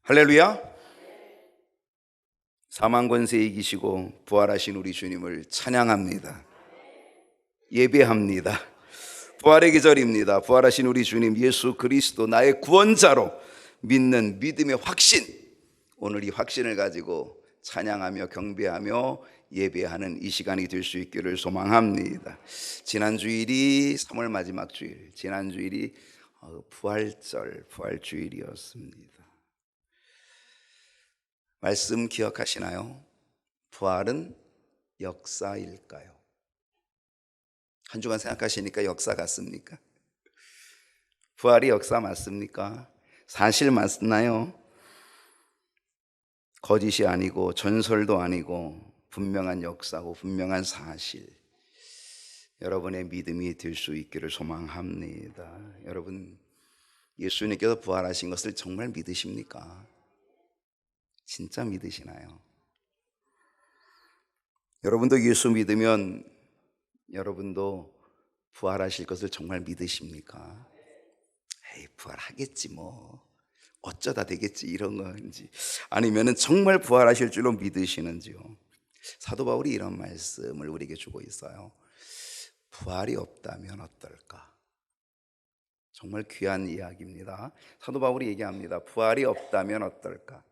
할렐루야. 사망 권세 이기시고 부활하신 우리 주님을 찬양합니다. 예배합니다. 부활의 계절입니다. 부활하신 우리 주님 예수 그리스도 나의 구원자로 믿는 믿음의 확신, 오늘 이 확신을 가지고 찬양하며 경배하며 예배하는 이 시간이 될 수 있기를 소망합니다. 지난 주일이 3월 마지막 주일, 지난 주일이 부활주일이었습니다. 말씀 기억하시나요? 부활은 역사일까요? 한 주간 생각하시니까 역사 같습니까? 부활이 역사 맞습니까? 사실 맞나요? 거짓이 아니고 전설도 아니고 분명한 역사고 분명한 사실, 여러분의 믿음이 될 수 있기를 소망합니다. 여러분, 예수님께서 부활하신 것을 정말 믿으십니까? 진짜 믿으시나요? 여러분도 예수 믿으면 여러분도 부활하실 것을 정말 믿으십니까? 에이, 부활하겠지 뭐, 어쩌다 되겠지 이런 건지, 아니면은 정말 부활하실 줄로 믿으시는지요? 사도 바울이 이런 말씀을 우리에게 주고 있어요. 부활이 없다면 어떨까? 정말 귀한 이야기입니다. 사도 바울이 얘기합니다. 부활이 없다면 어떨까?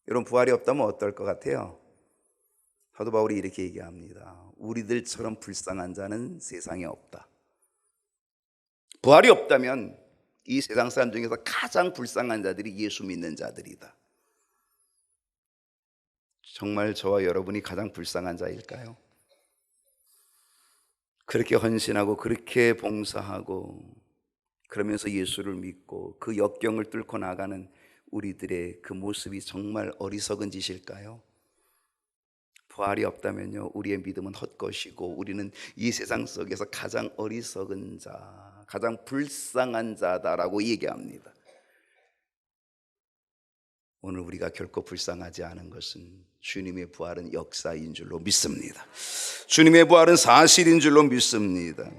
여러분, 부활이 없다면 어떨 것 같아요? 사도 바울이 이렇게 얘기합니다. 우리들처럼 불쌍한 자는 세상에 없다. 부활이 없다면 이 세상 사람 중에서 가장 불쌍한 자들이 예수 믿는 자들이다. 정말 저와 여러분이 가장 불쌍한 자일까요? 그렇게 헌신하고 그렇게 봉사하고 그러면서 예수를 믿고 그 역경을 뚫고 나가는 우리들의 그 모습이 정말 어리석은 짓일까요? 부활이 없다면요, 우리의 믿음은 헛것이고 우리는 이 세상 속에서 가장 어리석은 자, 가장 불쌍한 자다라고 얘기합니다. 오늘 우리가 결코 불쌍하지 않은 것은 주님의 부활은 역사인 줄로 믿습니다. 주님의 부활은 사실인 줄로 믿습니다.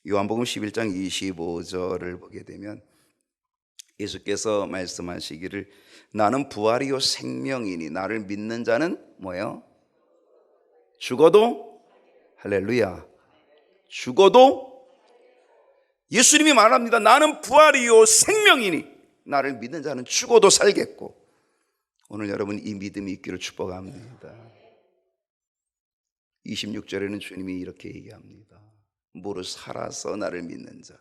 요한복음 11장 25절을 보게 되면 예수께서 말씀하시기를 나는 부활이요 생명이니 나를 믿는 자는 뭐예요? 죽어도, 할렐루야, 죽어도, 예수님이 말합니다. 나는 부활이요 생명이니 나를 믿는 자는 죽어도 살겠고. 오늘 여러분 이 믿음이 있기를 축복합니다. 26절에는 주님이 이렇게 얘기합니다. 무릇 살아서 나를 믿는 자,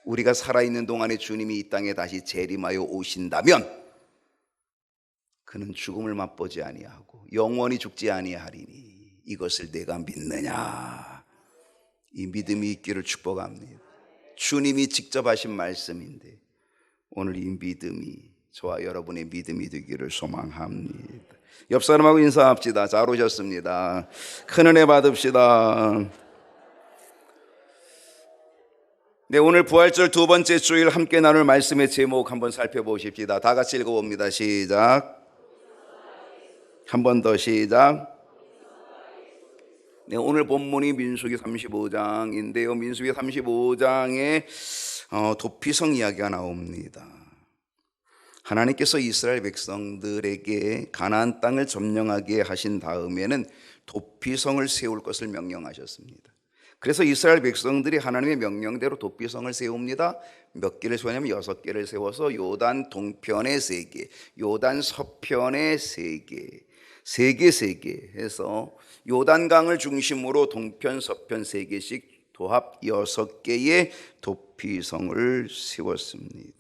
우리가 살아있는 동안에 주님이 이 땅에 다시 재림하여 오신다면 그는 죽음을 맛보지 아니하고 영원히 죽지 아니하리니 이것을 내가 믿느냐. 이 믿음이 있기를 축복합니다. 주님이 직접 하신 말씀인데 오늘 이 믿음이 저와 여러분의 믿음이 되기를 소망합니다. 옆 사람하고 인사합시다. 잘 오셨습니다. 큰 은혜 받읍시다. 네, 오늘 부활절 두 번째 주일 함께 나눌 말씀의 제목 한번 살펴보십시다. 다 같이 읽어봅니다. 시작. 한 번 더 시작. 네, 오늘 본문이 민수기 35장인데요. 민수기 35장에 도피성 이야기가 나옵니다. 하나님께서 이스라엘 백성들에게 가나안 땅을 점령하게 하신 다음에는 도피성을 세울 것을 명령하셨습니다. 그래서 이스라엘 백성들이 하나님의 명령대로 도피성을 세웁니다. 몇 개를 세우냐면 6개를 세워서 요단 동편에 3개, 요단 서편에 3개, 3개 해서 요단강을 중심으로 동편 서편 3개씩 도합 6개의 도피성을 세웠습니다.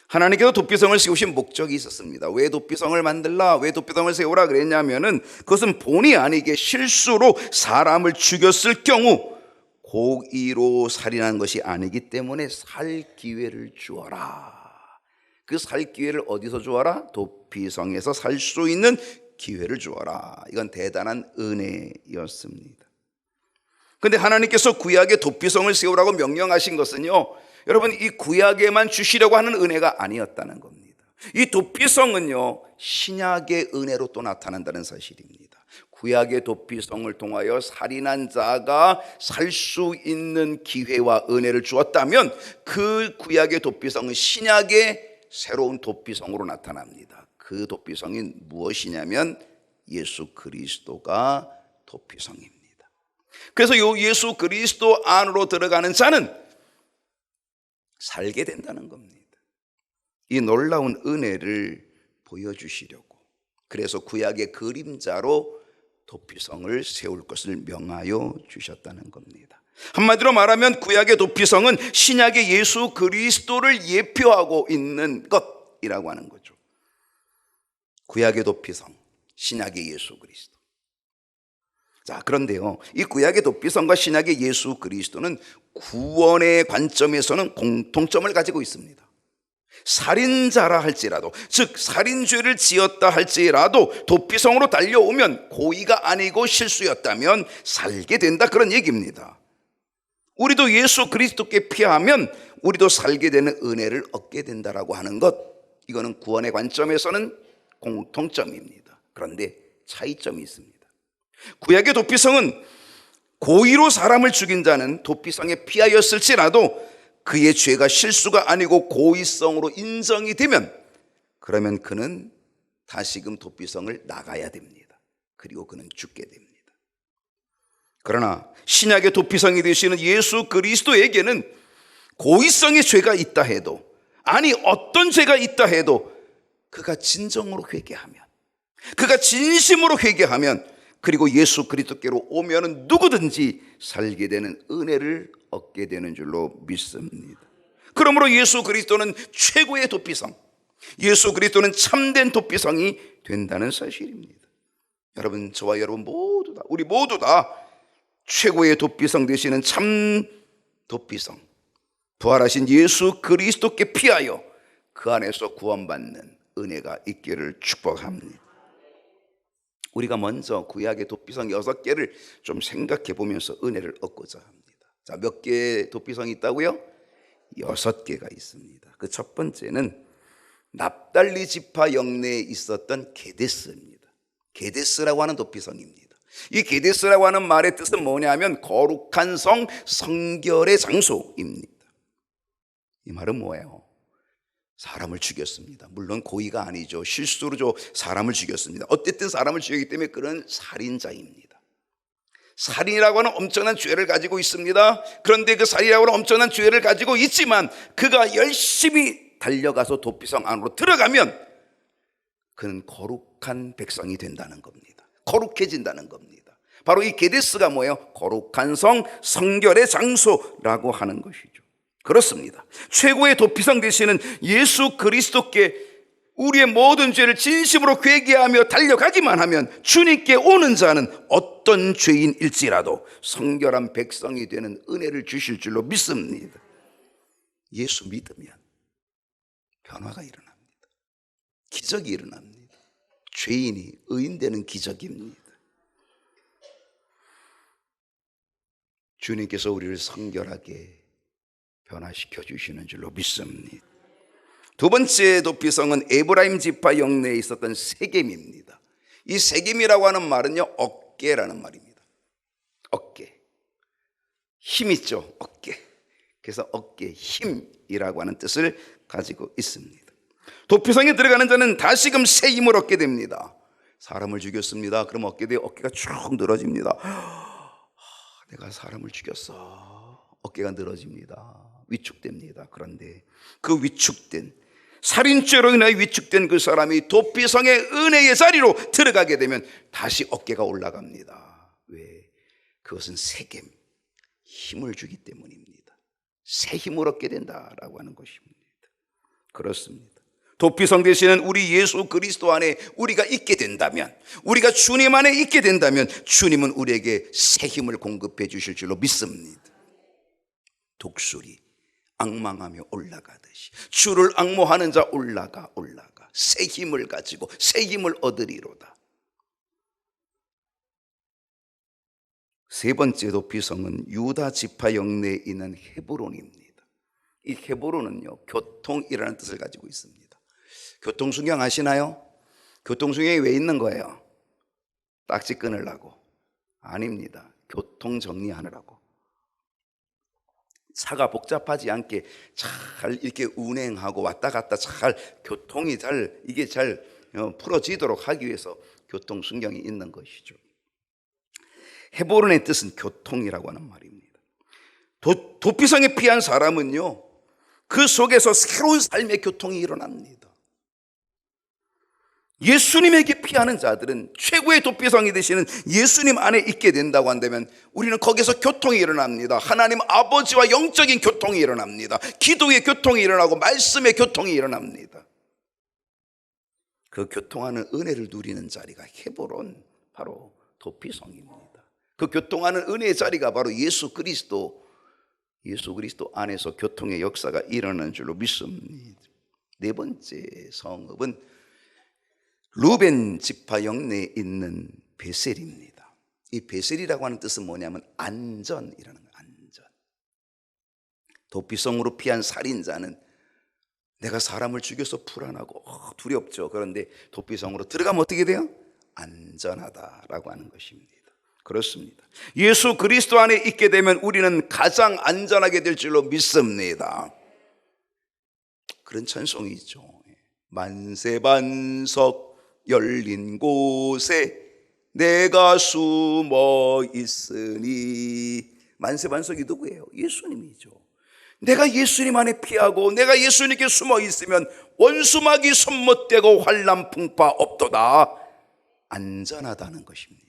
하나님께서 도피성을 세우신 목적이 있었습니다. 왜 도피성을 만들라, 왜 도피성을 세우라 그랬냐면은 그것은 본의 아니게 실수로 사람을 죽였을 경우 고의로 살인한 것이 아니기 때문에 살 기회를 주어라. 그 살 기회를 어디서 주어라? 도피성에서 살 수 있는 기회를 주어라. 이건 대단한 은혜였습니다. 그런데 하나님께서 구약에 도피성을 세우라고 명령하신 것은요, 여러분, 이 구약에만 주시려고 하는 은혜가 아니었다는 겁니다. 이 도피성은요, 신약의 은혜로 또 나타난다는 사실입니다. 구약의 도피성을 통하여 살인한 자가 살 수 있는 기회와 은혜를 주었다면 그 구약의 도피성은 신약의 새로운 도피성으로 나타납니다. 그 도피성이 무엇이냐면 예수 그리스도가 도피성입니다. 그래서 이 예수 그리스도 안으로 들어가는 자는 살게 된다는 겁니다. 이 놀라운 은혜를 보여주시려고, 그래서 구약의 그림자로 도피성을 세울 것을 명하여 주셨다는 겁니다. 한마디로 말하면 구약의 도피성은 신약의 예수 그리스도를 예표하고 있는 것이라고 하는 거죠. 구약의 도피성, 신약의 예수 그리스도. 자, 그런데요, 이 구약의 도피성과 신약의 예수 그리스도는 구원의 관점에서는 공통점을 가지고 있습니다. 살인자라 할지라도, 즉 살인죄를 지었다 할지라도 도피성으로 달려오면 고의가 아니고 실수였다면 살게 된다, 그런 얘기입니다. 우리도 예수 그리스도께 피하면 우리도 살게 되는 은혜를 얻게 된다라고 하는 것, 이거는 구원의 관점에서는 공통점입니다. 그런데 차이점이 있습니다. 구약의 도피성은 고의로 사람을 죽인 자는 도피성에 피하였을지라도 그의 죄가 실수가 아니고 고의성으로 인정이 되면, 그러면 그는 다시금 도피성을 나가야 됩니다. 그리고 그는 죽게 됩니다. 그러나 신약의 도피성이 되시는 예수 그리스도에게는 고의성의 죄가 있다 해도, 아니 어떤 죄가 있다 해도 그가 진정으로 회개하면, 그가 진심으로 회개하면, 그리고 예수 그리스도께로 오면은 누구든지 살게 되는 은혜를 얻게 되는 줄로 믿습니다. 그러므로 예수 그리스도는 최고의 도피성, 예수 그리스도는 참된 도피성이 된다는 사실입니다. 여러분, 저와 여러분 모두 다, 우리 모두 다 최고의 도피성 되시는 참 도피성, 부활하신 예수 그리스도께 피하여 그 안에서 구원받는 은혜가 있기를 축복합니다. 우리가 먼저 구약의 도피성 6개를 좀 생각해 보면서 은혜를 얻고자 합니다. 자, 몇 개의 도피성이 있다고요? 6개가 있습니다. 그 첫 번째는 납달리 지파 영내에 있었던 게데스입니다. 게데스라고 하는 도피성입니다. 이 게데스라고 하는 말의 뜻은 뭐냐면 거룩한 성, 성결의 장소입니다. 이 말은 뭐예요? 사람을 죽였습니다. 물론 고의가 아니죠. 실수로 사람을 죽였습니다. 어쨌든 사람을 죽였기 때문에 그런 살인자입니다. 살인이라고 하는 엄청난 죄를 가지고 있습니다. 그런데 그 살인이라고 하는 엄청난 죄를 가지고 있지만 그가 열심히 달려가서 도피성 안으로 들어가면 그는 거룩한 백성이 된다는 겁니다. 거룩해진다는 겁니다. 바로 이 게데스가 뭐예요? 거룩한 성, 성결의 장소라고 하는 것이죠. 그렇습니다. 최고의 도피성 되시는 예수 그리스도께 우리의 모든 죄를 진심으로 회개하며 달려가기만 하면 주님께 오는 자는 어떤 죄인일지라도 성결한 백성이 되는 은혜를 주실 줄로 믿습니다. 예수 믿으면 변화가 일어납니다. 기적이 일어납니다. 죄인이 의인되는 기적입니다. 주님께서 우리를 성결하게 변화시켜 주시는 줄로 믿습니다. 두 번째 도피성은 에브라임 지파 영내에 있었던 세겜입니다. 이 세겜이라고 하는 말은요, 어깨라는 말입니다. 어깨, 힘 있죠, 어깨. 그래서 어깨, 힘이라고 하는 뜻을 가지고 있습니다. 도피성에 들어가는 자는 다시금 새 힘을 얻게 됩니다. 사람을 죽였습니다. 그럼 어깨가 쭉 늘어집니다. 내가 사람을 죽였어. 어깨가 늘어집니다. 위축됩니다. 그런데 그 위축된, 살인죄로 인하여 위축된 그 사람이 도피성의 은혜의 자리로 들어가게 되면 다시 어깨가 올라갑니다. 왜? 그것은 세겜, 힘을 주기 때문입니다. 새 힘을 얻게 된다라고 하는 것입니다. 그렇습니다. 도피성 되시는 우리 예수 그리스도 안에 우리가 있게 된다면, 우리가 주님 안에 있게 된다면 주님은 우리에게 새 힘을 공급해 주실 줄로 믿습니다. 독수리 앙망하며 올라가듯이 주를 앙모하는 자 올라가 새 힘을 가지고 새 힘을 얻으리로다. 세 번째 도피성은 유다 지파 영내에 있는 헤브론입니다. 이 헤브론은요, 교통이라는 뜻을 가지고 있습니다. 교통순경 아시나요? 교통순경이 왜 있는 거예요? 딱지 끊으려고? 아닙니다. 교통 정리하느라고. 차가 복잡하지 않게 잘 이렇게 운행하고 왔다 갔다 잘 교통이 이게 잘 풀어지도록 하기 위해서 교통순경이 있는 것이죠. 헤브론의 뜻은 교통이라고 하는 말입니다. 도피성에 피한 사람은요, 그 속에서 새로운 삶의 교통이 일어납니다. 예수님에게 피하는 자들은 최고의 도피성이 되시는 예수님 안에 있게 된다고 한다면 우리는 거기서 교통이 일어납니다. 하나님 아버지와 영적인 교통이 일어납니다. 기도의 교통이 일어나고 말씀의 교통이 일어납니다. 그 교통하는 은혜를 누리는 자리가 헤브론, 바로 도피성입니다. 그 교통하는 은혜의 자리가 바로 예수 그리스도 안에서 교통의 역사가 일어나는 줄로 믿습니다. 네 번째 성읍은 루벤 지파 영내에 있는 베셀입니다. 이 베셀이라고 하는 뜻은 뭐냐면 안전이라는 거예요. 안전. 도피성으로 피한 살인자는 내가 사람을 죽여서 불안하고 두렵죠. 그런데 도피성으로 들어가면 어떻게 돼요? 안전하다라고 하는 것입니다. 그렇습니다. 예수 그리스도 안에 있게 되면 우리는 가장 안전하게 될 줄로 믿습니다. 그런 찬송이 있죠. 만세반석 열린 곳에 내가 숨어 있으니. 만세반석이 누구예요? 예수님이죠. 내가 예수님 안에 피하고 내가 예수님께 숨어 있으면 원수막이 손못대고 환난 풍파 없도다. 안전하다는 것입니다.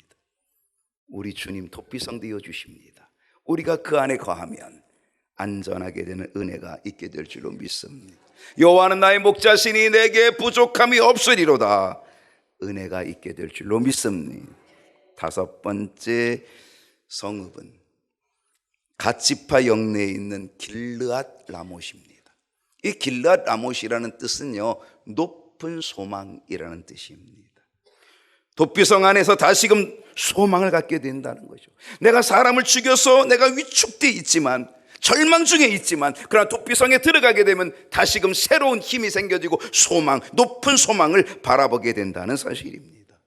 우리 주님 도피성 되어 주십니다. 우리가 그 안에 거하면 안전하게 되는 은혜가 있게 될 줄로 믿습니다. 여호와는 나의 목자시니 내게 부족함이 없으리로다. 은혜가 있게 될 줄로 믿습니다. 다섯 번째 성읍은 갓지파 영내에 있는 길르앗 라못입니다. 이 길르앗 라못이라는 뜻은요, 높은 소망이라는 뜻입니다. 도피성 안에서 다시금 소망을 갖게 된다는 거죠. 내가 사람을 죽여서 내가 위축되어 있지만, 절망 중에 있지만, 그러나 도피성에 들어가게 되면 다시금 새로운 힘이 생겨지고 소망, 높은 소망을 바라보게 된다는 사실입니다.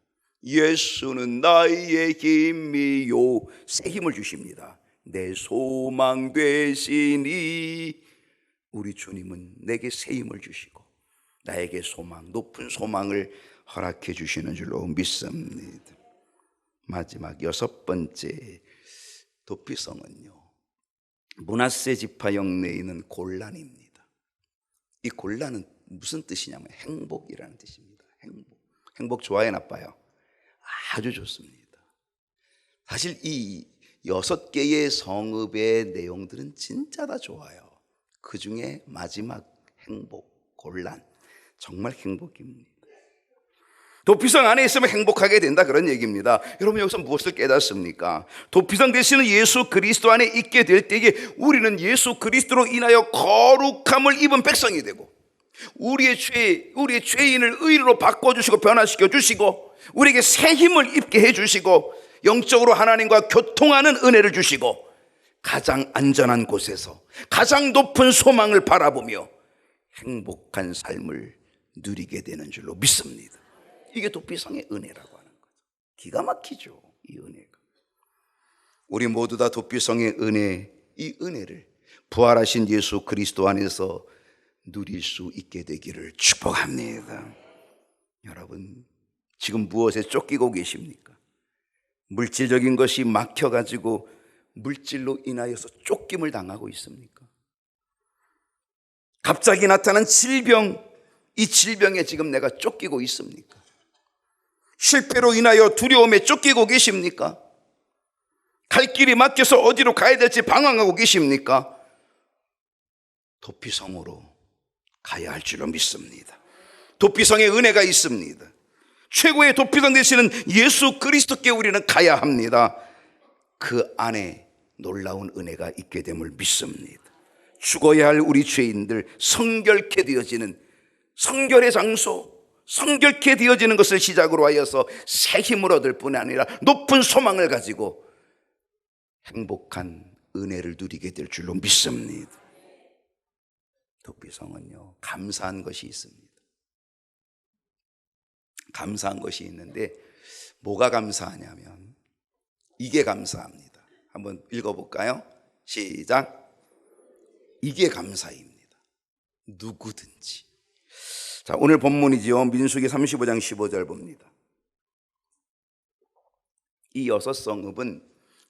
예수는 나의 힘이요, 새 힘을 주십니다. 내 소망 되시니. 우리 주님은 내게 새 힘을 주시고 나에게 소망, 높은 소망을 허락해 주시는 줄로 믿습니다. 마지막 여섯 번째 도피성은요, 므낫세 지파 영내에 있는 골란입니다. 이 골란은 무슨 뜻이냐면 행복이라는 뜻입니다. 행복 좋아요, 나빠요? 아주 좋습니다. 사실 이 여섯 개의 성읍의 내용들은 진짜 다 좋아요. 그 중에 마지막 행복, 골란, 정말 행복입니다. 도피성 안에 있으면 행복하게 된다, 그런 얘기입니다. 여러분, 여기서 무엇을 깨닫습니까? 도피성 되시는 예수 그리스도 안에 있게 될 때에 우리는 예수 그리스도로 인하여 거룩함을 입은 백성이 되고, 우리의 죄인을 의로 바꿔주시고 변화시켜 주시고, 우리에게 새 힘을 입게 해주시고, 영적으로 하나님과 교통하는 은혜를 주시고, 가장 안전한 곳에서 가장 높은 소망을 바라보며 행복한 삶을 누리게 되는 줄로 믿습니다. 이게 도피성의 은혜라고 하는 거죠. 기가 막히죠, 이 은혜가. 우리 모두 다 도피성의 은혜, 이 은혜를 부활하신 예수 그리스도 안에서 누릴 수 있게 되기를 축복합니다. 여러분, 지금 무엇에 쫓기고 계십니까? 물질적인 것이 막혀가지고 물질로 인하여서 쫓김을 당하고 있습니까? 갑자기 나타난 질병, 이 질병에 지금 내가 쫓기고 있습니까? 실패로 인하여 두려움에 쫓기고 계십니까? 갈 길이 막혀서 어디로 가야 될지 방황하고 계십니까? 도피성으로 가야 할 줄로 믿습니다. 도피성에 은혜가 있습니다. 최고의 도피성 되시는 예수 그리스도께 우리는 가야 합니다. 그 안에 놀라운 은혜가 있게 됨을 믿습니다. 죽어야 할 우리 죄인들 성결케 되어지는 성결의 장소, 성결케 되어지는 것을 시작으로 하여서 새 힘을 얻을 뿐 아니라 높은 소망을 가지고 행복한 은혜를 누리게 될 줄로 믿습니다. 도피성은요, 감사한 것이 있습니다. 감사한 것이 있는데 뭐가 감사하냐면 이게 감사합니다. 한번 읽어볼까요? 시작. 이게 감사입니다. 누구든지. 자, 오늘 본문이지요. 민수기 35장 15절 봅니다. 이 여섯 성읍은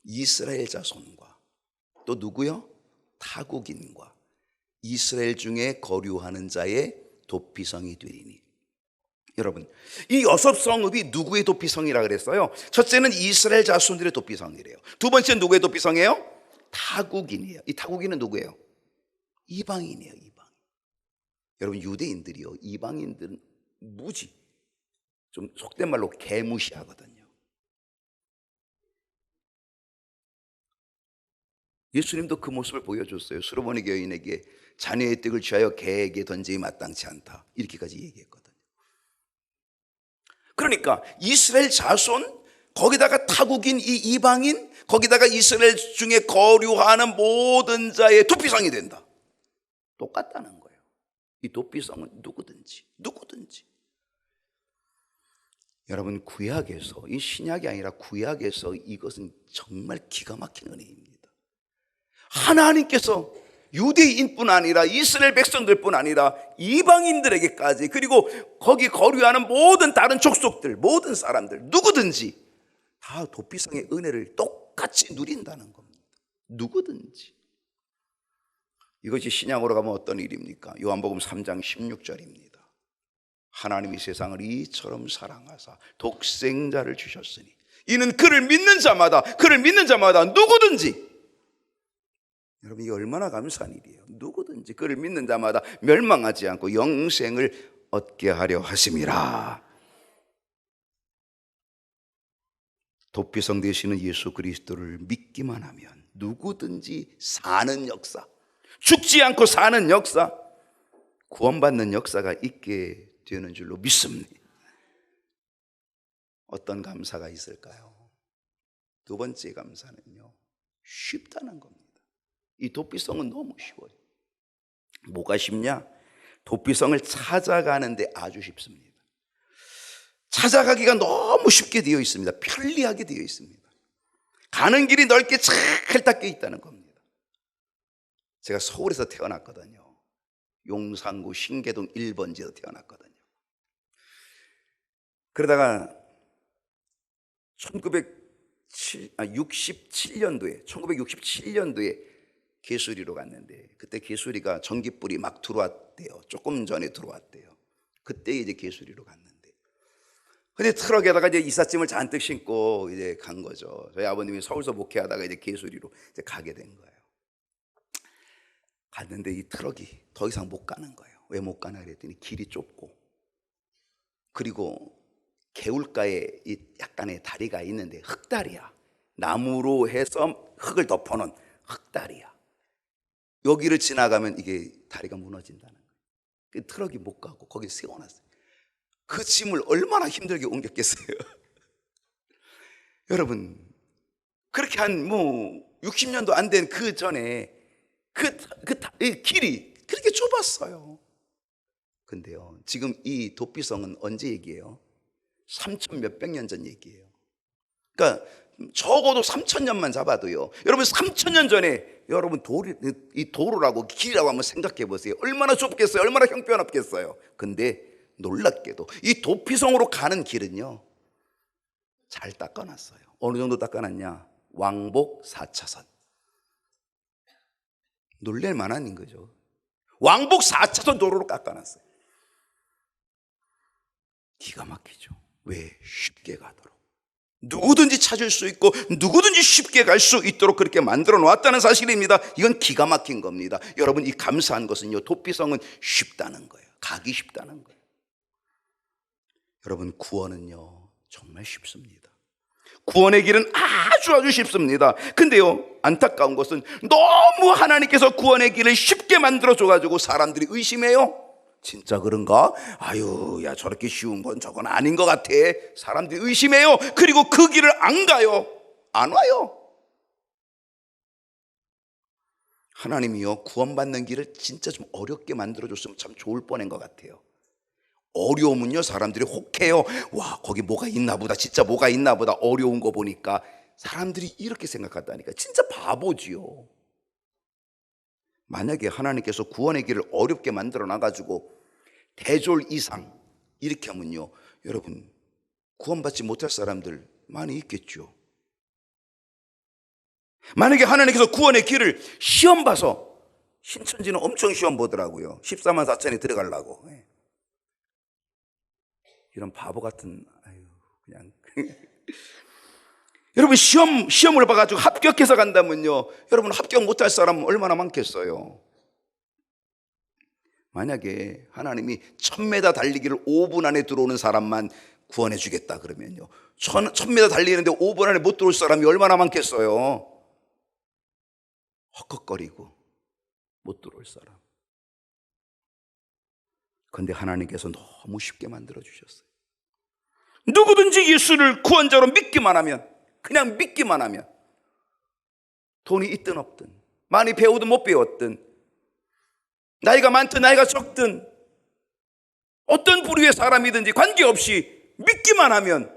이스라엘 자손과 또 누구요? 타국인과 이스라엘 중에 거류하는 자의 도피성이 되리니. 여러분, 이 여섯 성읍이 누구의 도피성이라 그랬어요? 첫째는 이스라엘 자손들의 도피성이래요. 두 번째는 누구의 도피성이에요? 타국인이에요. 이 타국인은 누구예요? 이방인이에요. 이방인. 여러분, 유대인들이요, 이방인들은 무지, 좀 속된 말로 개무시하거든요. 예수님도 그 모습을 보여줬어요. 수르보니 여인에게 자녀의 떡을 취하여 개에게 던지기 마땅치 않다, 이렇게까지 얘기했거든요. 그러니까 이스라엘 자손, 거기다가 타국인 이 이방인, 거기다가 이스라엘 중에 거류하는 모든 자의 도피성이 된다. 똑같다는 거예요. 이 도피성은 누구든지. 여러분, 구약에서, 이 신약이 아니라 구약에서 이것은 정말 기가 막힌 은혜입니다. 하나님께서 유대인뿐 아니라 이스라엘 백성들뿐 아니라 이방인들에게까지, 그리고 거기 거류하는 모든 다른 족속들, 모든 사람들, 누구든지 다 도피성의 은혜를 똑같이 누린다는 겁니다. 누구든지. 이것이 신약으로 가면 어떤 일입니까? 요한복음 3장 16절입니다. 하나님이 세상을 이처럼 사랑하사 독생자를 주셨으니 이는 그를 믿는 자마다 누구든지. 여러분, 이게 얼마나 감사한 일이에요. 누구든지 그를 믿는 자마다 멸망하지 않고 영생을 얻게 하려 하심이라. 도피성 되시는 예수 그리스도를 믿기만 하면 누구든지 사는 역사, 죽지 않고 사는 역사, 구원받는 역사가 있게 되는 줄로 믿습니다. 어떤 감사가 있을까요? 두 번째 감사는요, 쉽다는 겁니다. 이 도피성은 너무 쉬워요. 뭐가 쉽냐? 도피성을 찾아가는데 아주 쉽습니다. 찾아가기가 너무 쉽게 되어 있습니다. 편리하게 되어 있습니다. 가는 길이 넓게 잘 닦여 있다는 겁니다. 제가 서울에서 태어났거든요. 용산구 신계동 1번지에서 태어났거든요. 그러다가 1967년도에 개수리로 갔는데, 그때 개수리가 전기불이 막 들어왔대요. 조금 전에 들어왔대요. 그때 이제 개수리로 갔는데, 근데 트럭에다가 이제 이삿짐을 잔뜩 신고 이제 간 거죠. 저희 아버님이 서울서 목회하다가 이제 개수리로 이제 가게 된 거예요. 갔는데 이 트럭이 더 이상 못 가는 거예요. 왜 못 가나 그랬더니 길이 좁고, 그리고 개울가에 이 약간의 다리가 있는데 흙다리야. 나무로 해서 흙을 덮어놓은 흙다리야. 여기를 지나가면 이게 다리가 무너진다는 거예요. 그 트럭이 못 가고 거기 세워놨어요. 그 짐을 얼마나 힘들게 옮겼겠어요. 여러분, 그렇게 한 60년도 안 된 그 전에 이 길이 그렇게 좁았어요. 근데요, 지금 이 도피성은 언제 얘기예요? 3천 몇백 년 전 얘기예요. 그러니까 적어도 3,000년만 잡아도요, 여러분 3,000년 전에 여러분 이 도로라고 길이라고 한번 생각해 보세요. 얼마나 좁겠어요? 얼마나 형편없겠어요? 근데 놀랍게도 이 도피성으로 가는 길은요, 잘 닦아놨어요. 어느 정도 닦아놨냐? 왕복 4차선. 놀랄 만한 거죠. 왕복 4차선 도로로 깎아놨어요. 기가 막히죠. 왜? 쉽게 가도록. 누구든지 찾을 수 있고 누구든지 쉽게 갈 수 있도록 그렇게 만들어 놓았다는 사실입니다. 이건 기가 막힌 겁니다. 여러분, 이 감사한 것은요, 도피성은 쉽다는 거예요. 가기 쉽다는 거예요. 여러분, 구원은요 정말 쉽습니다. 구원의 길은 아주 쉽습니다. 근데요, 안타까운 것은 너무 하나님께서 구원의 길을 쉽게 만들어줘가지고 사람들이 의심해요. 진짜 그런가? 아유, 야, 저렇게 쉬운 건 저건 아닌 것 같아. 사람들이 의심해요. 그리고 그 길을 안 가요. 안 와요. 하나님이요, 구원받는 길을 진짜 좀 어렵게 만들어줬으면 참 좋을 뻔한 것 같아요. 어려우면요, 사람들이 혹해요. 와, 거기 뭐가 있나 보다. 진짜 뭐가 있나 보다. 어려운 거 보니까. 사람들이 이렇게 생각한다니까. 진짜 바보지요. 만약에 하나님께서 구원의 길을 어렵게 만들어 놔가지고 대졸 이상 이렇게 하면요, 여러분 구원받지 못할 사람들 많이 있겠죠. 만약에 하나님께서 구원의 길을 시험 봐서, 신천지는 엄청 시험 보더라고요. 14만 4천에 들어가려고. 이런 바보 같은, 그냥 여러분 시험을 봐가지고 합격해서 간다면요, 여러분 합격 못할 사람은 얼마나 많겠어요. 만약에 하나님이 1000m 달리기를 5분 안에 들어오는 사람만 구원해 주겠다 그러면요, 1000m 달리는데 5분 안에 못 들어올 사람이 얼마나 많겠어요. 헉헉거리고 못 들어올 사람. 그런데 하나님께서 너무 쉽게 만들어 주셨어요. 누구든지 예수를 구원자로 믿기만 하면, 그냥 믿기만 하면, 돈이 있든 없든, 많이 배우든 못 배웠든, 나이가 많든 나이가 적든, 어떤 부류의 사람이든지 관계없이 믿기만 하면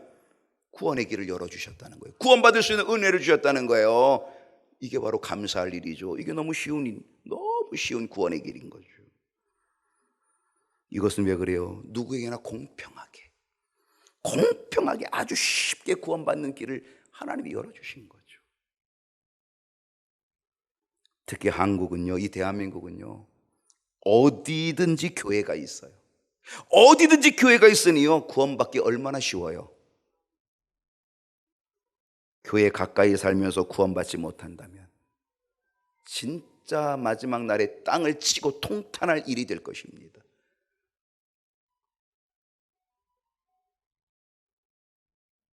구원의 길을 열어주셨다는 거예요. 구원받을 수 있는 은혜를 주셨다는 거예요. 이게 바로 감사할 일이죠. 이게 너무 쉬운 구원의 길인 거죠. 이것은 왜 그래요? 누구에게나 공평하게 아주 쉽게 구원받는 길을 하나님이 열어주신 거죠. 특히 한국은요, 이 대한민국은요, 어디든지 교회가 있어요. 어디든지 교회가 있으니요, 구원받기 얼마나 쉬워요. 교회 가까이 살면서 구원받지 못한다면 진짜 마지막 날에 땅을 치고 통탄할 일이 될 것입니다.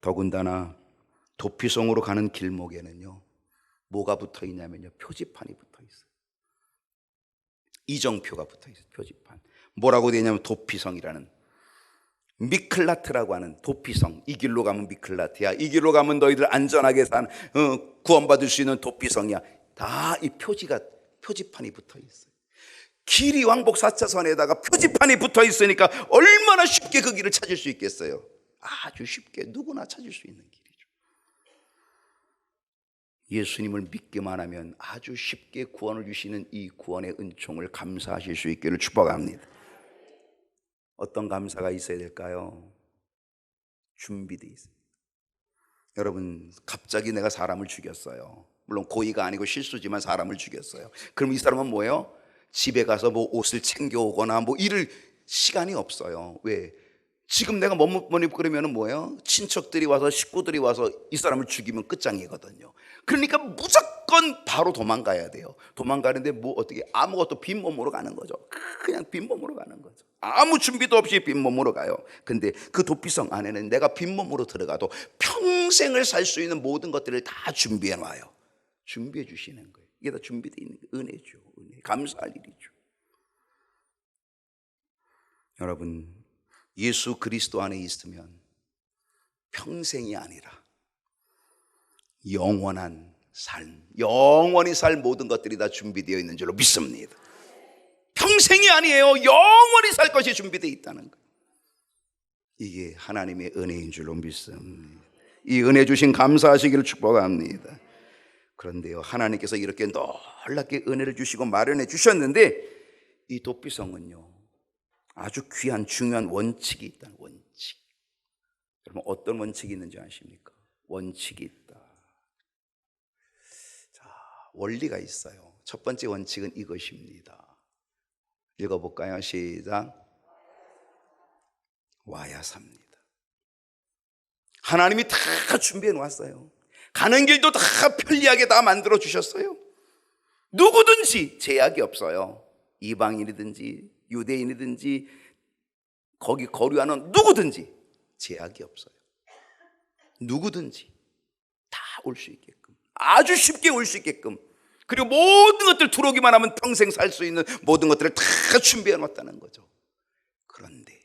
더군다나 도피성으로 가는 길목에는요, 뭐가 붙어 있냐면요, 표지판이 붙어 있어요. 이정표가 붙어 있어요. 표지판. 뭐라고 되어 있냐면 도피성이라는, 미클라트라고 하는 도피성. 이 길로 가면 미클라트야. 이 길로 가면 너희들 안전하게 구원받을 수 있는 도피성이야. 다 이 표지판이 붙어 있어요. 길이 왕복 4차선에다가 표지판이 붙어 있으니까 얼마나 쉽게 그 길을 찾을 수 있겠어요. 아주 쉽게 누구나 찾을 수 있는 길이죠. 예수님을 믿기만 하면 아주 쉽게 구원을 주시는 이 구원의 은총을 감사하실 수 있기를 축복합니다. 어떤 감사가 있어야 될까요? 준비되어 있습니다. 여러분, 갑자기 내가 사람을 죽였어요. 물론 고의가 아니고 실수지만 사람을 죽였어요. 그럼 이 사람은 뭐예요? 집에 가서 뭐 옷을 챙겨오거나 뭐 이럴 시간이 없어요. 왜? 지금 내가 머뭇머뭇 그러면 뭐예요? 친척들이 와서, 식구들이 와서 이 사람을 죽이면 끝장이거든요. 그러니까 무조건 바로 도망가야 돼요. 도망가는데 어떻게 아무것도 빈몸으로 가는 거죠. 그냥 빈몸으로 가는 거죠. 아무 준비도 없이 빈몸으로 가요. 근데 그 도피성 안에는 내가 빈몸으로 들어가도 평생을 살 수 있는 모든 것들을 다 준비해 놔요. 준비해 주시는 거예요. 이게 다 준비되어 있는 은혜죠. 은혜. 감사할 일이죠. 여러분, 예수 그리스도 안에 있으면 평생이 아니라 영원한 삶, 영원히 살 모든 것들이 다 준비되어 있는 줄로 믿습니다. 평생이 아니에요. 영원히 살 것이 준비되어 있다는 것. 이게 하나님의 은혜인 줄로 믿습니다. 이 은혜 주신 감사하시기를 축복합니다. 그런데요, 하나님께서 이렇게 놀랍게 은혜를 주시고 마련해 주셨는데, 이 도피성은요, 아주 귀한 중요한 원칙이 있다는, 원칙. 여러분, 어떤 원칙이 있는지 아십니까? 원칙이 있다. 자, 원리가 있어요. 첫 번째 원칙은 이것입니다. 읽어볼까요? 시작. 와야 삽니다. 하나님이 다 준비해 놓았어요. 가는 길도 다 편리하게 다 만들어 주셨어요. 누구든지 제약이 없어요. 이방인이든지 유대인이든지 거기 거류하는 누구든지 제약이 없어요. 누구든지 다 올 수 있게끔, 아주 쉽게 올 수 있게끔, 그리고 모든 것들 들어오기만 하면 평생 살 수 있는 모든 것들을 다 준비해 놨다는 거죠. 그런데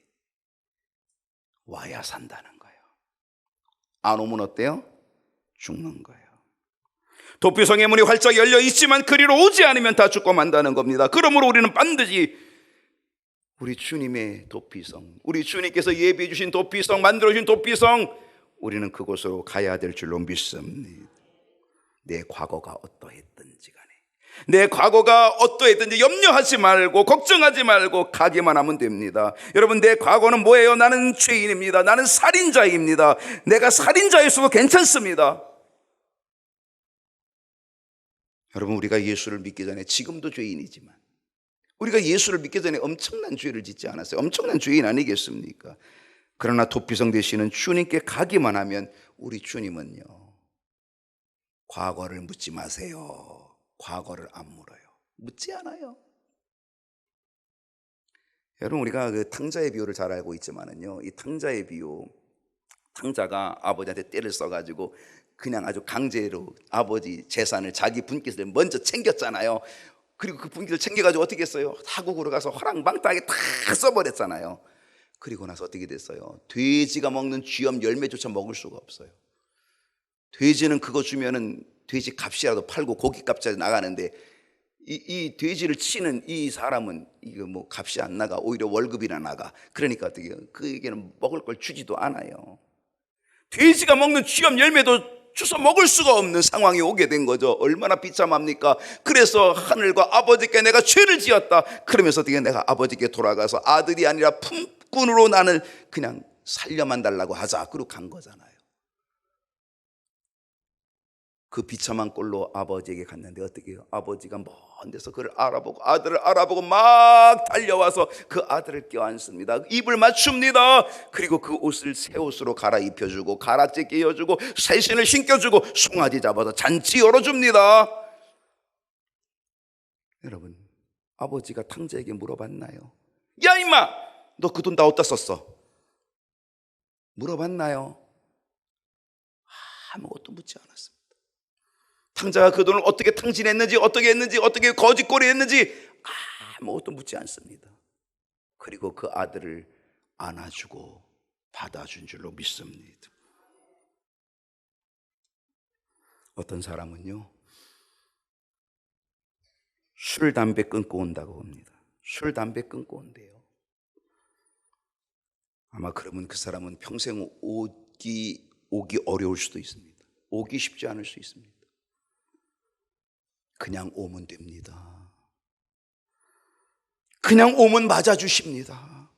와야 산다는 거예요. 안 오면 어때요? 죽는 거예요. 도피성의 문이 활짝 열려 있지만 그리로 오지 않으면 다 죽고 만다는 겁니다. 그러므로 우리는 반드시 우리 주님의 도피성, 우리 주님께서 예비해 주신 도피성, 만들어 주신 도피성, 우리는 그곳으로 가야 될 줄로 믿습니다. 내 과거가 어떠했든지 간에, 내 과거가 어떠했든지 염려하지 말고 걱정하지 말고 가기만 하면 됩니다. 여러분, 내 과거는 뭐예요? 나는 죄인입니다. 나는 살인자입니다. 내가 살인자였어도 괜찮습니다. 여러분, 우리가 예수를 믿기 전에, 지금도 죄인이지만 우리가 예수를 믿기 전에 엄청난 죄를 짓지 않았어요? 엄청난 죄인 아니겠습니까? 그러나 도피성 되시는 주님께 가기만 하면 우리 주님은요, 과거를 묻지 마세요. 과거를 안 물어요. 묻지 않아요. 여러분, 우리가 그 탕자의 비유를 잘 알고 있지만은요, 이 탕자의 비유, 탕자가 아버지한테 떼를 써가지고 그냥 아주 강제로 아버지 재산을 자기 분깃을 먼저 챙겼잖아요. 그리고 그 분깃을 챙겨가지고 어떻게 했어요? 타국으로 가서 허랑방탕하게 다 써버렸잖아요. 그리고 나서 어떻게 됐어요? 돼지가 먹는 쥐염 열매조차 먹을 수가 없어요. 돼지는 그거 주면은 돼지 값이라도 팔고 고기 값이 나가는데 이 돼지를 치는 이 사람은 이거 뭐 값이 안 나가. 오히려 월급이나 나가. 그러니까 어떻게 해요? 그에게는 먹을 걸 주지도 않아요. 돼지가 먹는 쥐염 열매도 주워 먹을 수가 없는 상황이 오게 된 거죠. 얼마나 비참합니까? 그래서 하늘과 아버지께 내가 죄를 지었다. 그러면서 어떻게 내가 아버지께 돌아가서 아들이 아니라 품꾼으로 나는 그냥 살려만 달라고 하자. 그러고 간 거잖아요. 그 비참한 꼴로 아버지에게 갔는데 어떻게 해요? 아버지가 먼 데서 그를 알아보고 아들을 알아보고 막 달려와서 그 아들을 껴안습니다. 입을 맞춥니다. 그리고 그 옷을 새 옷으로 갈아입혀주고 가락지 끼워주고 새 신을 신겨주고 송아지 잡아서 잔치 열어줍니다. 여러분, 아버지가 탕자에게 물어봤나요? 야 임마, 너 그 돈 다 어디다 썼어? 물어봤나요? 아무것도 묻지 않았습니다. 탕자가 그 돈을 어떻게 탕진했는지, 어떻게 했는지, 어떻게 거짓거리 했는지 아무것도 묻지 않습니다. 그리고 그 아들을 안아주고 받아준 줄로 믿습니다. 어떤 사람은요, 술, 담배 끊고 온다고 합니다. 술, 담배 끊고 온대요. 아마 그러면 그 사람은 평생 오기 어려울 수도 있습니다. 오기 쉽지 않을 수 있습니다. 그냥 오면 됩니다. 그냥 오면 맞아주십니다.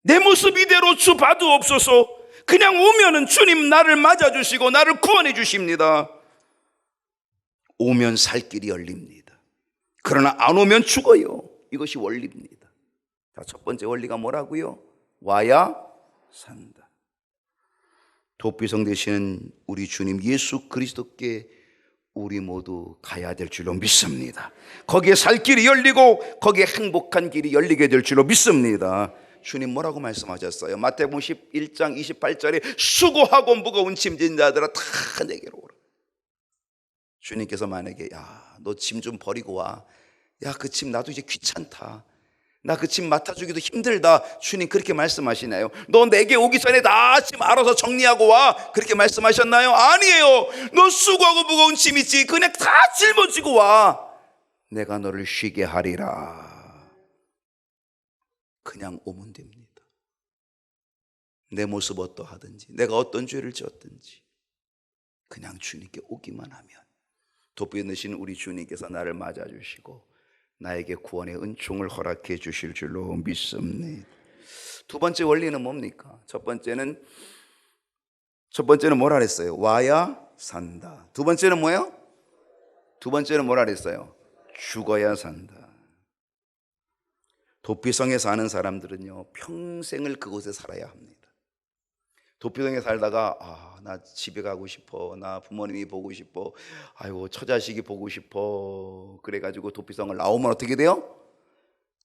내 모습 이대로 주 봐두옵소서. 그냥 오면은 주님 나를 맞아주시고 나를 구원해 주십니다. 오면 살 길이 열립니다. 그러나 안 오면 죽어요. 이것이 원리입니다. 자, 첫 번째 원리가 뭐라고요? 와야 산다. 도피성 되시는 우리 주님 예수 그리스도께 우리 모두 가야 될 줄로 믿습니다. 거기에 살 길이 열리고 거기에 행복한 길이 열리게 될 줄로 믿습니다. 주님 뭐라고 말씀하셨어요? 마태복음 11장 28절에 수고하고 무거운 짐진 자들아 다 내게로 오라. 주님께서 만약에 야, 너 짐 좀 버리고 와. 야, 그 짐 나도 이제 귀찮다. 나 그 짐 맡아주기도 힘들다. 주님 그렇게 말씀하시나요? 너 내게 오기 전에 나 짐 알아서 정리하고 와. 그렇게 말씀하셨나요? 아니에요. 너 수고하고 무거운 짐 있지? 그냥 다 짊어지고 와. 내가 너를 쉬게 하리라. 그냥 오면 됩니다. 내 모습 어떠하든지 내가 어떤 죄를 지었든지 그냥 주님께 오기만 하면 돕게 되신 우리 주님께서 나를 맞아주시고 나에게 구원의 은총을 허락해 주실 줄로 믿습니다. 두 번째 원리는 뭡니까? 첫 번째는 뭐라 그랬어요? 와야 산다. 두 번째는 뭐예요? 두 번째는 뭐라 그랬어요? 죽어야 산다. 도피성에 사는 사람들은요, 평생을 그곳에 살아야 합니다. 도피성에 살다가 나 집에 가고 싶어, 나 부모님이 보고 싶어, 아이고 처자식이 보고 싶어, 그래가지고 도피성을 나오면 어떻게 돼요?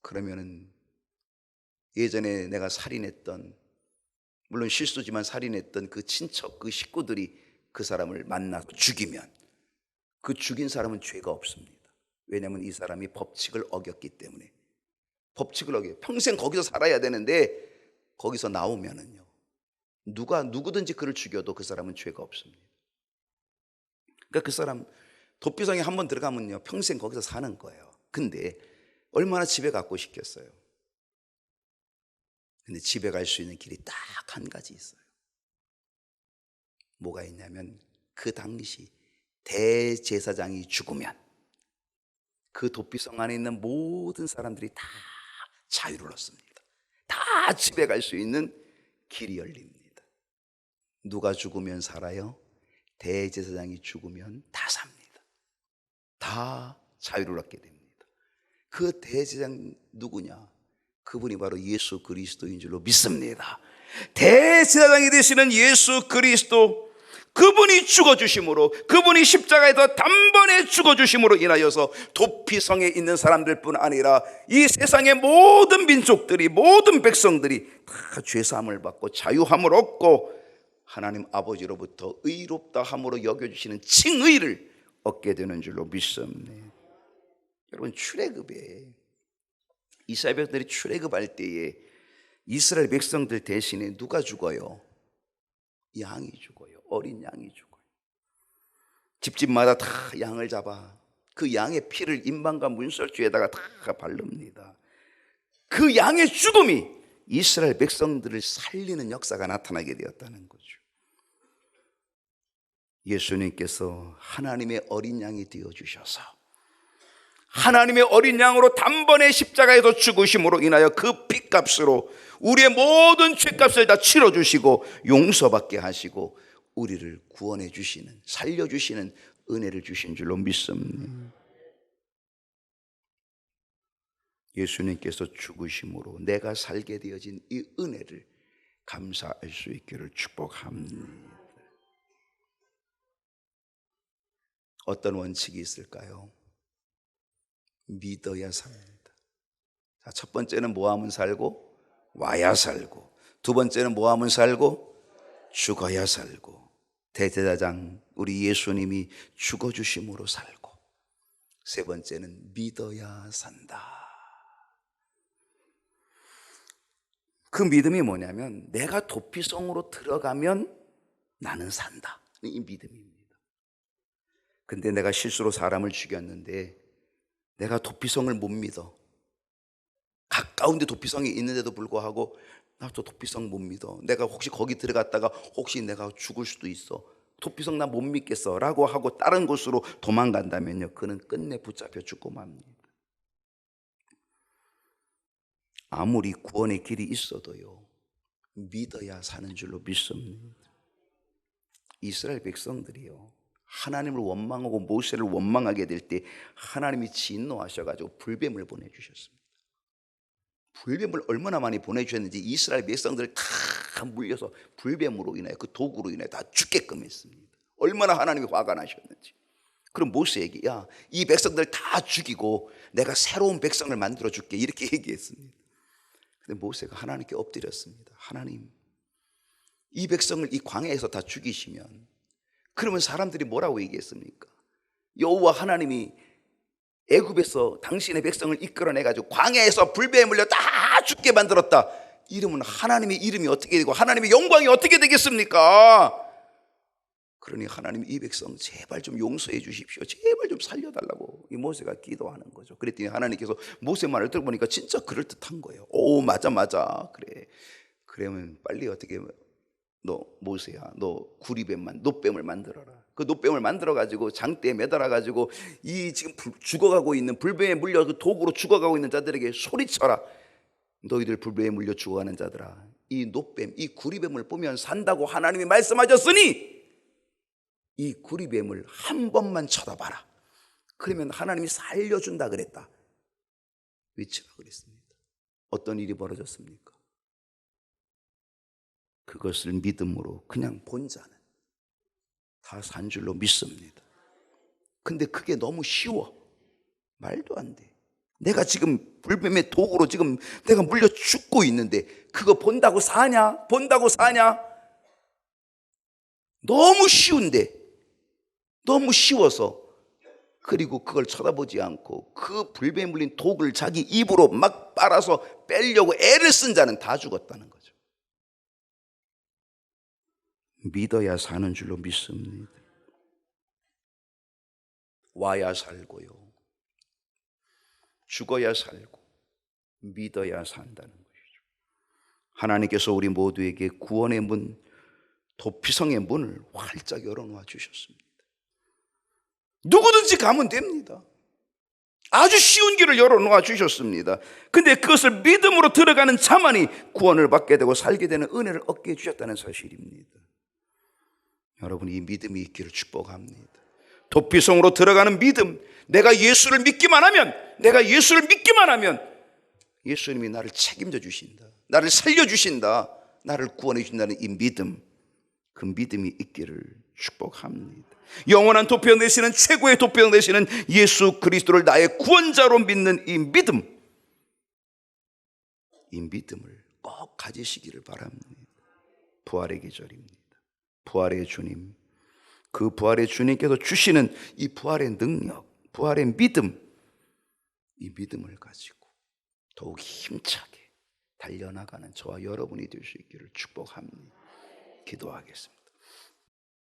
그러면은 예전에 내가 살인했던, 물론 실수지만 살인했던 그 친척, 그 식구들이 그 사람을 만나서 죽이면 그 죽인 사람은 죄가 없습니다. 왜냐하면 이 사람이 법칙을 어겼기 때문에. 법칙을 어겨요. 평생 거기서 살아야 되는데 거기서 나오면은요, 누구든지 그를 죽여도 그 사람은 죄가 없습니다. 그러니까 그 사람 도피성에 한번 들어가면요, 평생 거기서 사는 거예요. 근데 얼마나 집에 가고 싶겠어요. 근데 집에 갈 수 있는 길이 딱 한 가지 있어요. 뭐가 있냐면 그 당시 대제사장이 죽으면 그 도피성 안에 있는 모든 사람들이 다 자유를 얻습니다. 다 집에 갈 수 있는 길이 열립니다. 누가 죽으면 살아요? 대제사장이 죽으면 다 삽니다. 다 자유를 얻게 됩니다. 그 대제사장 누구냐? 그분이 바로 예수 그리스도인 줄로 믿습니다. 대제사장이 되시는 예수 그리스도, 그분이 죽어주심으로, 그분이 십자가에서 단번에 죽어주심으로 인하여서 도피성에 있는 사람들뿐 아니라 이 세상의 모든 민족들이, 모든 백성들이 다 죄사함을 받고 자유함을 얻고 하나님 아버지로부터 의롭다 함으로 여겨주시는 칭의를 얻게 되는 줄로 믿습니다. 여러분, 출애굽에 이스라엘 백성들이 출애굽할 때에 이스라엘 백성들 대신에 누가 죽어요? 양이 죽어요. 어린 양이 죽어요. 집집마다 다 양을 잡아 그 양의 피를 임방과 문설주에다가 다 바릅니다. 그 양의 죽음이 이스라엘 백성들을 살리는 역사가 나타나게 되었다는 거죠. 예수님께서 하나님의 어린 양이 되어주셔서 하나님의 어린 양으로 단번에 십자가에서 죽으심으로 인하여 그 피값으로 우리의 모든 죄값을 다 치러주시고 용서받게 하시고 우리를 구원해 주시는, 살려주시는 은혜를 주신 줄로 믿습니다. 예수님께서 죽으심으로 내가 살게 되어진 이 은혜를 감사할 수 있기를 축복합니다. 어떤 원칙이 있을까요? 믿어야 삽니다. 자, 첫 번째는 뭐 하면 살고? 와야 살고. 두 번째는 뭐 하면 살고? 죽어야 살고. 대제사장 우리 예수님이 죽어주심으로 살고. 세 번째는 믿어야 산다. 그 믿음이 뭐냐면 내가 도피성으로 들어가면 나는 산다. 이 믿음입니다. 근데 내가 실수로 사람을 죽였는데 내가 도피성을 못 믿어. 가까운데 도피성이 있는데도 불구하고 나 저 도피성 못 믿어. 내가 혹시 거기 들어갔다가 혹시 내가 죽을 수도 있어. 도피성 나 못 믿겠어 라고 하고 다른 곳으로 도망간다면요, 그는 끝내 붙잡혀 죽고 맙니다. 아무리 구원의 길이 있어도요, 믿어야 사는 줄로 믿습니다. 이스라엘 백성들이요, 하나님을 원망하고 모세를 원망하게 될 때 하나님이 진노하셔가지고 불뱀을 보내주셨습니다. 불뱀을 얼마나 많이 보내주셨는지 이스라엘 백성들 다 물려서 불뱀으로 인하여 그 도구로 인하여 다 죽게끔 했습니다. 얼마나 하나님이 화가 나셨는지. 그럼 모세에게 야, 이 백성들 다 죽이고 내가 새로운 백성을 만들어 줄게 이렇게 얘기했습니다. 근데 모세가 하나님께 엎드렸습니다. 하나님, 이 백성을 이 광야에서 다 죽이시면 그러면 사람들이 뭐라고 얘기했습니까? 여호와 하나님이 애굽에서 당신의 백성을 이끌어내가지고 광야에서 불배에 물려 다 죽게 만들었다. 이러면 하나님의 이름이 어떻게 되고 하나님의 영광이 어떻게 되겠습니까? 그러니 하나님 이 백성 제발 좀 용서해 주십시오. 제발 좀 살려달라고 이 모세가 기도하는 거죠. 그랬더니 하나님께서 모세 말을 들어보니까 진짜 그럴듯한 거예요. 오, 맞아 그래. 그러면 빨리 어떻게 너 모세야, 너 구리뱀만 노뱀을 만들어라. 그 노뱀을 만들어 가지고 장대에 매달아 가지고 이 지금 죽어가고 있는 불뱀에 물려 그 도구로 죽어가고 있는 자들에게 소리쳐라. 너희들 불뱀에 물려 죽어가는 자들아, 이 노뱀, 이 구리뱀을 보면 산다고 하나님이 말씀하셨으니 이 구리뱀을 한 번만 쳐다봐라. 그러면 하나님이 살려준다 그랬다. 외치라 그랬습니다. 어떤 일이 벌어졌습니까? 그것을 믿음으로 그냥 본 자는 다 산 줄로 믿습니다. 근데 그게 너무 쉬워. 말도 안 돼. 내가 지금 불뱀의 도구로 지금 내가 물려 죽고 있는데 그거 본다고 사냐? 본다고 사냐? 너무 쉬운데, 너무 쉬워서, 그리고 그걸 쳐다보지 않고 그 불뱀에 물린 독을 자기 입으로 막 빨아서 빼려고 애를 쓴 자는 다 죽었다는 거죠. 믿어야 사는 줄로 믿습니다. 와야 살고요, 죽어야 살고 믿어야 산다는 것이죠. 하나님께서 우리 모두에게 구원의 문, 도피성의 문을 활짝 열어놓아 주셨습니다. 누구든지 가면 됩니다. 아주 쉬운 길을 열어놓아 주셨습니다. 근데 그것을 믿음으로 들어가는 자만이 구원을 받게 되고 살게 되는 은혜를 얻게 해주셨다는 사실입니다. 여러분, 이 믿음이 있기를 축복합니다. 도피성으로 들어가는 믿음, 내가 예수를 믿기만 하면 예수님이 나를 책임져 주신다, 나를 살려주신다, 나를 구원해 주신다는 이 믿음, 그 믿음이 있기를 축복합니다. 영원한 도피성 되시는, 최고의 도피성 되시는 예수 그리스도를 나의 구원자로 믿는 이 믿음을 꼭 가지시기를 바랍니다. 부활의 계절입니다. 부활의 주님, 그 부활의 주님께서 주시는 이 부활의 능력, 부활의 믿음, 이 믿음을 가지고 더욱 힘차게 달려나가는 저와 여러분이 될 수 있기를 축복합니다. 기도하겠습니다.